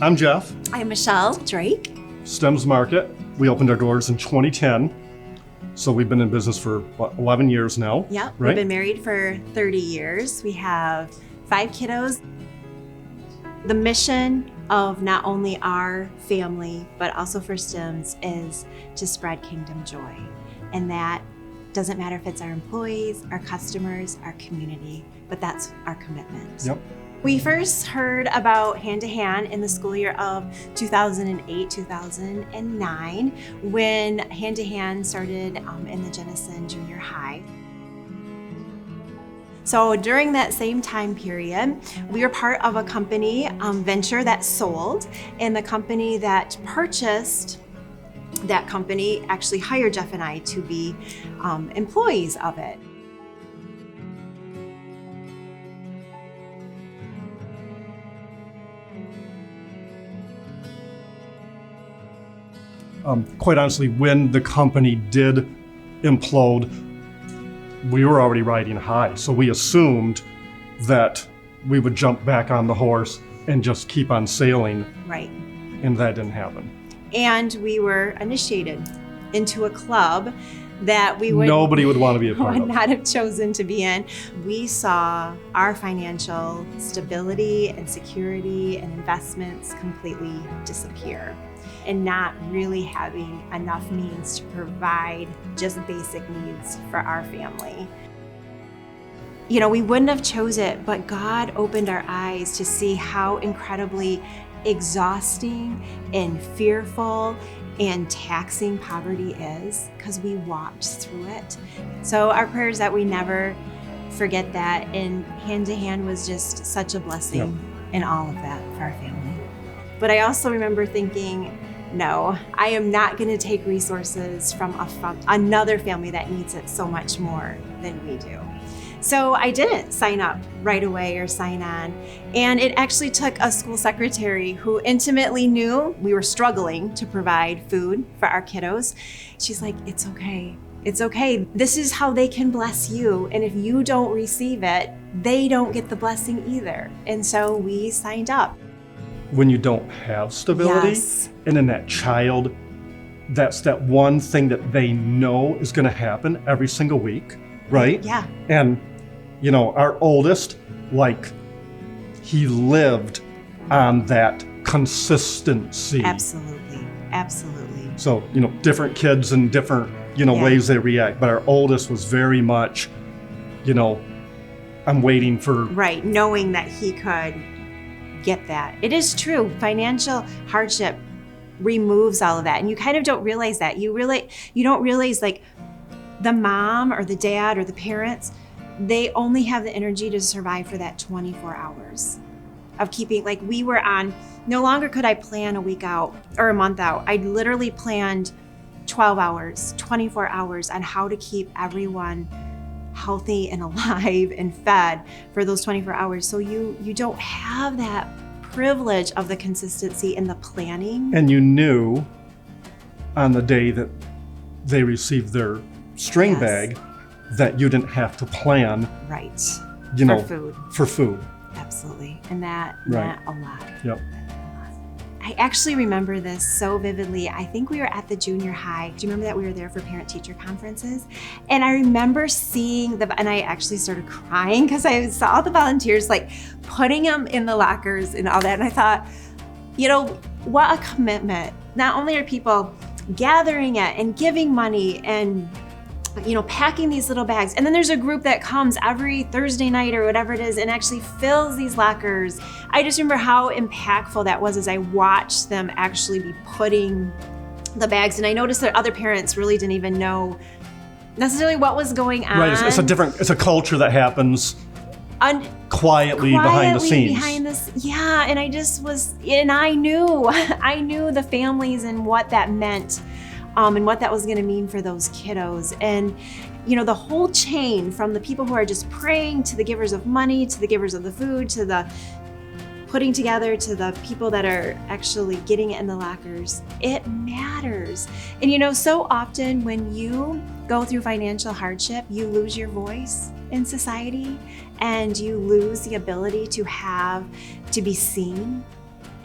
I'm Jeff. I'm Michelle Drake. Stems Market. We opened our doors in 2010. So we've been in business for 11 years now. Yep, right? We've been married for 30 years. We have 5 kiddos. The mission of not only our family, but also for Stems is to spread kingdom joy. And that doesn't matter if it's our employees, our customers, our community, but that's our commitment. Yep. We first heard about Hand to Hand in the school year of 2008-2009 when Hand to Hand started in the Jenison Junior High. So during that same time period, we were part of a company venture that sold, and the company that purchased that company actually hired Jeff and I to be employees of it. Quite honestly, when the company did implode, we were already riding high. So we assumed that we would jump back on the horse and just keep on sailing. Right. And that didn't happen. And we were initiated into a club that nobody would want to be a part of. Would not have chosen to be in. We saw our financial stability and security and investments completely disappear, and not really having enough means to provide just basic needs for our family. You know, we wouldn't have chose it, but God opened our eyes to see how incredibly exhausting and fearful and taxing poverty is, because we walked through it. So our prayer is that we never forget that, and Hand to Hand was just such a blessing in all of that for our family. But I also remember thinking, no, I am not going to take resources from another family that needs it so much more than we do. So I didn't sign up right away or sign on. And it actually took a school secretary who intimately knew we were struggling to provide food for our kiddos. She's like, it's okay. It's okay. This is how they can bless you. And if you don't receive it, they don't get the blessing either. And so we signed up. When you don't have stability, Yes. and then that child, that's that one thing that they know is going to happen every single week, right? Yeah. And, you know, our oldest, like, he lived on that consistency. Absolutely. Absolutely. So, you know, different kids and different, ways they react. But our oldest was very much, I'm waiting for. Right. Knowing that he could get that. It is true. Financial hardship removes all of that. And you kind of don't realize that. You don't realize, like, the mom or the dad or the parents, they only have the energy to survive for that 24 hours of keeping, like, we were on, no longer could I plan a week out or a month out. I literally planned 12 hours, 24 hours on how to keep everyone healthy and alive and fed for those 24 hours. So you don't have that privilege of the consistency and the planning. And you knew on the day that they received their string Yes. bag that you didn't have to plan, Right. for For food. food. Absolutely. And that Right. meant a lot. Yep. I actually remember this so vividly. I think we were at the junior high. Do you remember that we were there for parent-teacher conferences? And I remember seeing and I actually started crying because I saw the volunteers, like, putting them in the lockers and all that. And I thought, what a commitment. Not only are people gathering it and giving money and packing these little bags. And then there's a group that comes every Thursday night or whatever it is and actually fills these lockers. I just remember how impactful that was as I watched them actually be putting the bags. And I noticed that other parents really didn't even know necessarily what was going on. Right, it's a culture that happens quietly behind the scenes. And I just was, and I knew the families and what that meant. And what that was going to mean for those kiddos. And, the whole chain from the people who are just praying to the givers of money, to the givers of the food, to the putting together, to the people that are actually getting it in the lockers, it matters. And so often when you go through financial hardship, you lose your voice in society and you lose the ability to be seen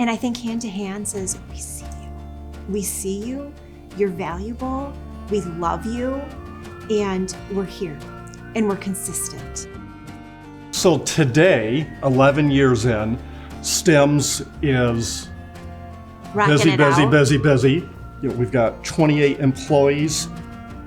And I think Hand to Hand says, we see you. We see you. You're valuable. We love you. And we're here. And we're consistent. So today, 11 years in, STEMS is Rocking busy, it busy, out. busy, busy. We've got 28 employees.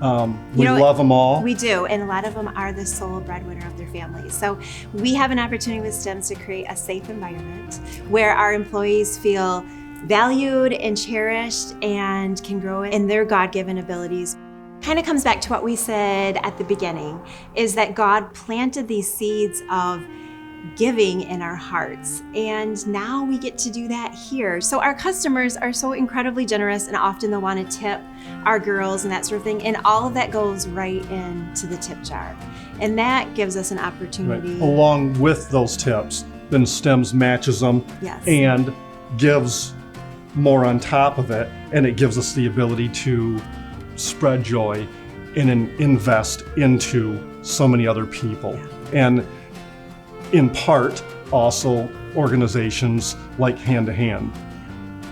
We know, love them all. We do, and a lot of them are the sole breadwinner of their families. So we have an opportunity with STEMS to create a safe environment where our employees feel valued and cherished and can grow in their God-given abilities. Kind of comes back to what we said at the beginning, is that God planted these seeds of giving in our hearts, and now we get to do that here. So our customers are so incredibly generous, and often they'll want to tip our girls and that sort of thing, and all of that goes right into the tip jar, and that gives us an opportunity. Right. Along with those tips, then STEMS matches them Yes. and gives more on top of it, and it gives us the ability to spread joy and invest into so many other people. And in part, also organizations like Hand to Hand,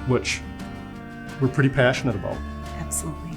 which we're pretty passionate about. Absolutely.